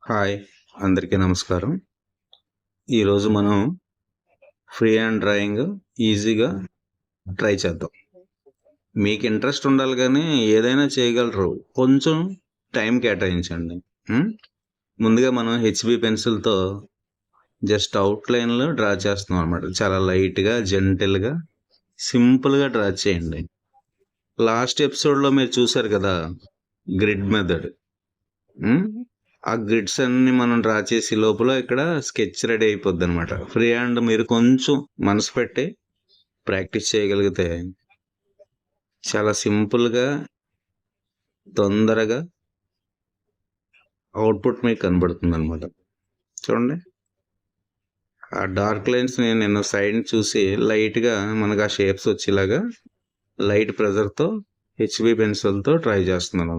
Hi, అందరికీ నమస్కారం. ఈరోజు మనం ఫ్రీ హ్యాండ్ డ్రాయింగ్ ఈజీగా ట్రై చేద్దాం. మీకు ఇంట్రెస్ట్ ఉండాలి కానీ ఏదైనా చేయగలరు. కొంచెం టైం కేటాయించండి. ముందుగా మనం హెచ్బి పెన్సిల్తో జస్ట్ అవుట్లైన్లో డ్రా చేస్తున్నాం అనమాట. చాలా లైట్గా, జెంటిల్గా, సింపుల్గా డ్రా చేయండి. లాస్ట్ ఎపిసోడ్లో మీరు చూసారు కదా, గ్రిడ్ మెథడ్. ఆ గ్రిడ్స్ అన్ని మనం డ్రా చేసి లోపల ఇక్కడ స్కెచ్ రెడీ అయిపోద్ది అనమాట. ఫ్రీ హ్యాండ్ మీరు కొంచెం మనసు పెట్టి ప్రాక్టీస్ చేయగలిగితే చాలా సింపుల్గా, తొందరగా అవుట్పుట్ మీకు కనబడుతుంది అనమాట. చూడండి, ఆ డార్క్ లైన్స్ని నేను సైడ్ చూసి లైట్గా మనకు ఆ షేప్స్ వచ్చేలాగా లైట్ ప్రెజర్తో హెచ్బి పెన్సిల్తో ట్రై చేస్తున్నాను.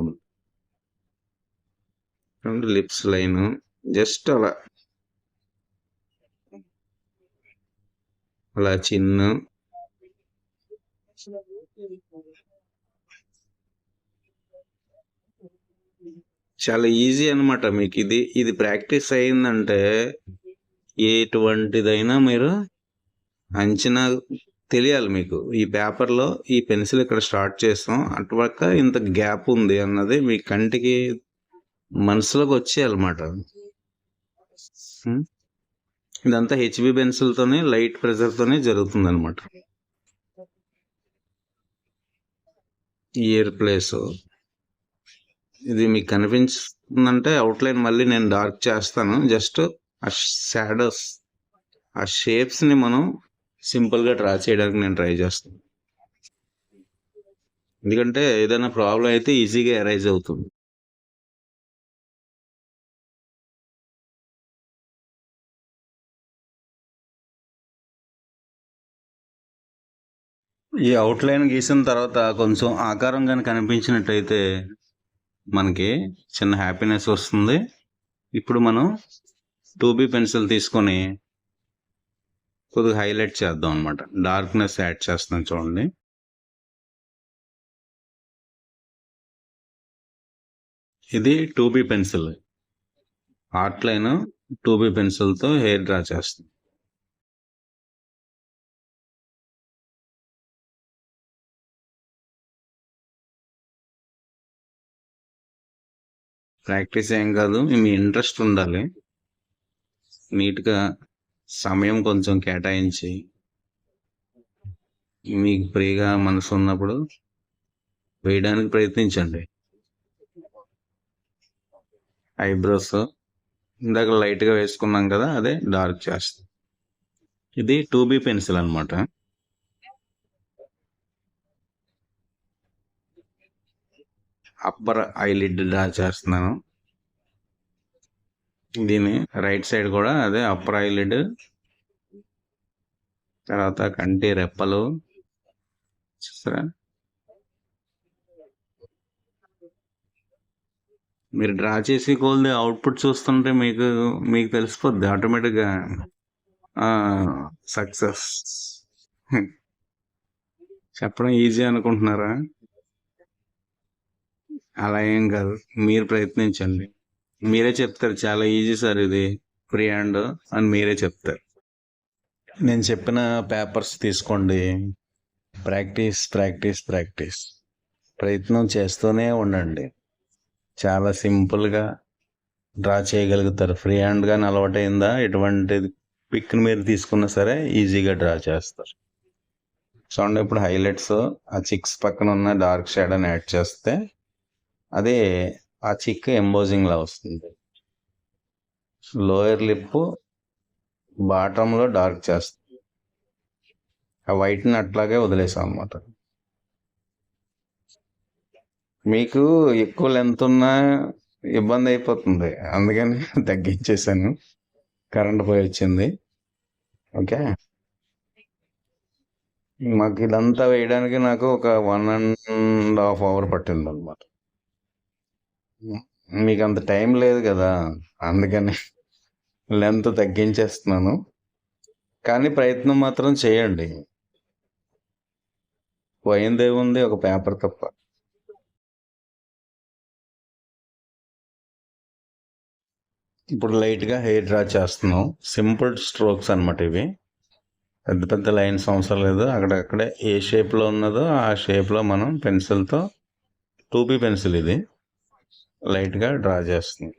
లిప్స్ లైన్ జస్ట్ అలా చిన్న చాలా ఈజీ అనమాట. మీకు ఇది ప్రాక్టీస్ అయిందంటే ఎటువంటిదైనా మీరు అంచనా తెలియాలి. మీకు ఈ పేపర్లో ఈ పెన్సిల్ ఇక్కడ స్టార్ట్ చేస్తాం, అటుపక్క ఇంత గ్యాప్ ఉంది అన్నది మీ కంటికి మనసులోకి వచ్చేయాలన్నమాట. ఇదంతా హెచ్బి పెన్సిల్తోనే లైట్ ప్రెజర్తోనే జరుగుతుంది అనమాట. ఇయర్ ప్లేస్ ఇది మీకు కనిపించిందంటే అవుట్లైన్ మళ్ళీ నేను డార్క్ చేస్తాను. జస్ట్ ఆ షాడోస్, ఆ షేప్స్ని మనం సింపుల్గా డ్రా చేయడానికి నేను ట్రై చేస్తాను. ఎందుకంటే ఏదైనా ప్రాబ్లం అయితే ఈజీగా ఎరైజ్ అవుతుంది. ఈ అవుట్లైన్ గీసిన తర్వాత కొంచెం ఆకారం కానీ కనిపించినట్టయితే మనకి చిన్న హ్యాపీనెస్ వస్తుంది. ఇప్పుడు మనం 2B పెన్సిల్ తీసుకొని కొద్దిగా హైలైట్ చేద్దాం అనమాట. డార్క్నెస్ యాడ్ చేస్తాం చూడండి. ఇది 2B పెన్సిల్. అవుట్లైన్ 2B పెన్సిల్తో హెయిర్ డ్రా చేస్తాం. ప్రాక్టీస్ ఏం కాదు, మీ ఇంట్రెస్ట్ ఉండాలి. నీట్గా సమయం కొంచెం కేటాయించి మీకు ఫ్రీగా మనసు ఉన్నప్పుడు వేయడానికి ప్రయత్నించండి. ఐబ్రోస్ ఇందాక లైట్గా వేసుకున్నాం కదా, అదే డార్క్ చేస్తాం. ఇది 2B పెన్సిల్ అనమాట. అప్పర్ ఐలిడ్ డ్రా చేస్తున్నాను. దీని రైట్ సైడ్ కూడా అదే అప్పర్ ఐలిడ్, తర్వాత కంటి రెప్పలు. చూసారా, మీరు డ్రా చేసి కొద్ది అవుట్పుట్ చూస్తుంటే మీకు తెలిసిపోద్ది ఆటోమేటిక్గా సక్సెస్. చెప్పడం ఈజీ అనుకుంటున్నారా? అలా ఏం కాదు, మీరు ప్రయత్నించండి. మీరే చెప్తారు చాలా ఈజీ సార్ ఇది ఫ్రీ హ్యాండ్ అని మీరే చెప్తారు. నేను చెప్పిన పేపర్స్ తీసుకోండి. ప్రాక్టీస్ ప్రాక్టీస్ ప్రాక్టీస్, ప్రయత్నం చేస్తూనే ఉండండి. చాలా సింపుల్గా డ్రా చేయగలుగుతారు. ఫ్రీ హ్యాండ్గా అలవాటైందా, ఎటువంటి పిక్ని మీరు తీసుకున్నా సరే ఈజీగా డ్రా చేస్తారు. చూడండి, ఇప్పుడు హైలైట్స్ ఆ చిక్స్ పక్కన ఉన్న డార్క్ షాడోని యాడ్ చేస్తే అదే ఆ చిక్ ఎంబోజింగ్లా వస్తుంది. లోయర్ లిప్ బాటంలో డార్క్ చేస్తుంది. ఆ వైట్ని అట్లాగే వదిలేసాం అన్నమాట. మీకు ఎక్కువ లెంత్ ఉన్నా ఇబ్బంది అయిపోతుంది, అందుకని తగ్గించేసాను. కరెంట్ పోయి వచ్చింది. ఓకే, మాకు ఇదంతా వేయడానికి నాకు ఒక 1.5 hour పట్టింది అనమాట. మీకు అంత టైం లేదు కదా, అందుకని లెంత్ తగ్గించేస్తున్నాను. కానీ ప్రయత్నం మాత్రం చేయండి. పోయిందేముంది, ఒక పేపర్ తప్ప. ఇప్పుడు లైట్గా హెయిర్ డ్రా చేస్తున్నాం. సింపుల్ స్ట్రోక్స్ అనమాట ఇవి. పెద్ద పెద్ద లైన్స్ అవసరం లేదు. అక్కడక్కడే ఏ షేప్లో ఉన్నదో ఆ షేప్లో మనం పెన్సిల్తో 2B పెన్సిల్ ఇది లైట్గా డ్రా చేస్తుంది.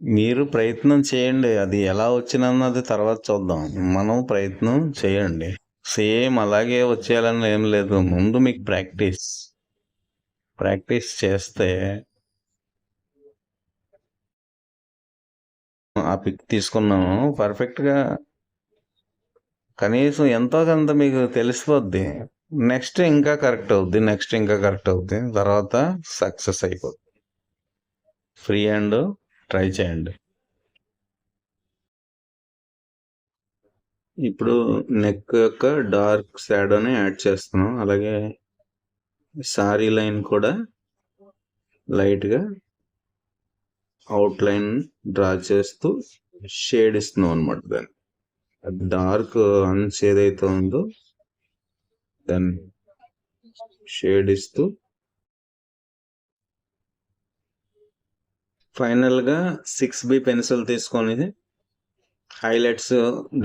మీరు ప్రయత్నం చేయండి. అది ఎలా వచ్చినన్నది తర్వాత చూద్దాం. మనం ప్రయత్నం చేయండి. సేమ్ అలాగే వచ్చేయాలని ఏం లేదు. ముందు మీకు ప్రాక్టీస్ చేస్తే ఆ పిక్ తీసుకున్నాము పర్ఫెక్ట్గా కనీసం ఎంతో కొంత మీకు తెలిసిపోద్ది. నెక్స్ట్ ఇంకా కరెక్ట్ అవుద్ది. తర్వాత సక్సెస్ అయిపోద్ది. ఫ్రీ హ్యాండ్ ట్రై చేయండి. ఇప్పుడు నెక్ యొక్క డార్క్ షాడోని యాడ్ చేస్తున్నాం. అలాగే సారీ లైన్ కూడా లైట్గా అవుట్ లైన్ డ్రా చేస్తూ షేడ్ ఇస్తున్నాం అనమాట. దాన్ని డార్క్ అన్స్ ఏదైతే ఉందో దాన్ని షేడ్ ఇస్తూ ఫైనల్గా 6B పెన్సిల్ తీసుకొని హైలైట్స్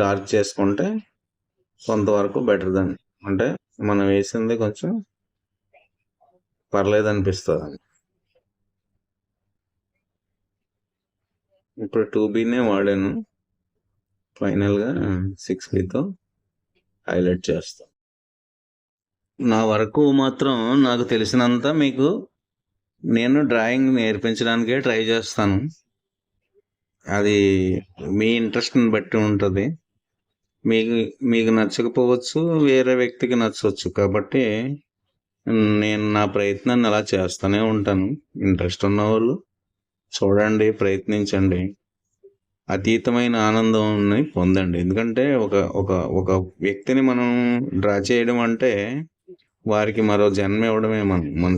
డార్క్ చేసుకుంటే కొంతవరకు బెటర్ దాన్ని, అంటే మనం వేసింది కొంచెం పర్లేదు అనిపిస్తుంది. ఇప్పుడు 2Bనే వాడాను. ఫైనల్గా 6Bతో హైలైట్ చేస్తాం. నా వరకు మాత్రం నాకు తెలిసినంత మీకు నేను డ్రాయింగ్ నేర్పించడానికే ట్రై చేస్తాను. అది మీ ఇంట్రెస్ట్ని బట్టి ఉంటుంది. మీకు నచ్చకపోవచ్చు, వేరే వ్యక్తికి నచ్చవచ్చు. కాబట్టి నేను నా ప్రయత్నాన్ని అలా చేస్తూనే ఉంటాను. ఇంట్రెస్ట్ ఉన్నవాళ్ళు చూడండి, ప్రయత్నించండి, అతీతమైన ఆనందాన్ని పొందండి. ఎందుకంటే ఒక వ్యక్తిని మనం డ్రా చేయడం అంటే వారికి మరో జన్మ ఇవ్వడమే. మన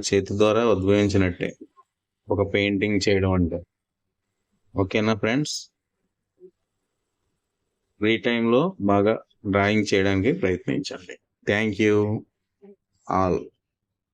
చేతి ద్వారా ఉద్భవించినట్టే ఒక పెయింటింగ్ చేయడం అంటే. ఓకేనా ఫ్రెండ్స్? ఫ్రీ టైంలో బాగా డ్రాయింగ్ చేయడానికి ప్రయత్నించండి. Thank you all.